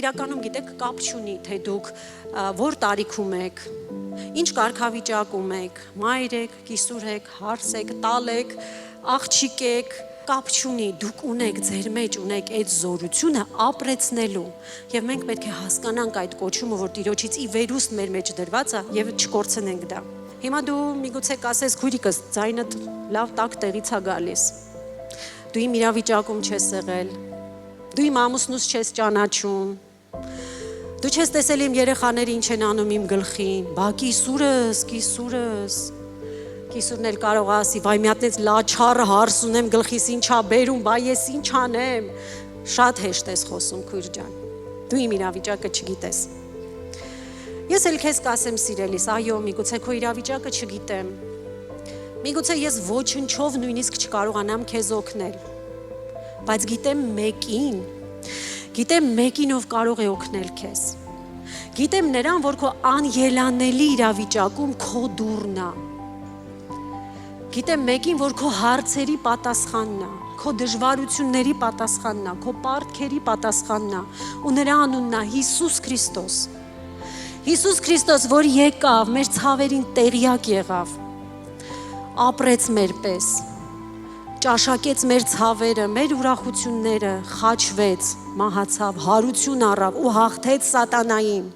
իրականում գիտեք կապ չունի, թե դուք որ տարիքում եք, ինչ կարգավիճակում եք, մայր եք, կիսուր եք, հարս եք, տալ եք, աղջիկ եք, կապ չունի, դուք ունեք ձեր մեջ ունեք այդ զորությունը ապրեցնելու եւ մենք պետք է հասկանանք այդ կոչումը, որ Տիրոջից ի վերուստ մեր մեջ դրված է եւ չկորցնենք դա։ Հիմա դու միգուցե կասես քույրիկս, ձայնդ լավ տակ տեղից է գալիս։ Դու իմ իրավիճակում չես եղել, դու իմ ամուսնուս չես ճանաչում, դու չես տեսել իմ երեխաները ինչ են անում իմ գլխին, բա կիսուրն էլ կարող է ասի, վայ մի հատնեց լաչարը հարս ունեմ գլխիս ինչ ա բերում, բա ես ինչ անեմ, շատ հեշտ ես խոսում քույր ջան, դու իմ իրավիճակը չգիտես։ Ես էլ քեզ կասեմ սիրելիս, այո, միգուցե քո իրավիճակը չգիտեմ, միգուցե ես ոչնչով նույնիսկ չկարողանամ քեզ օգնել, բայց գիտեմ մեկին, ով կարող է օգնել քեզ, գիտեմ նրան, որ քո անելանելի իրավիճակում քո դուռն է, գիտեմ մեկին, որ քո հարցերի պատասխանն է, քո դժվարությունների պատասխանն է, քո պարտքերի պատասխանն է, ու նրա անունն է Հիսուս Քրիստոս։ Հիսուս Քրիստոս, որ եկավ, մեր ցավերին տեղյակ եղավ, ապրեց մեր պես, ճաշակեց մեր ցավերը, մեր ուրախությունները, խաչվեց, մահացավ, հարություն առավ ու հաղթեց սատանային։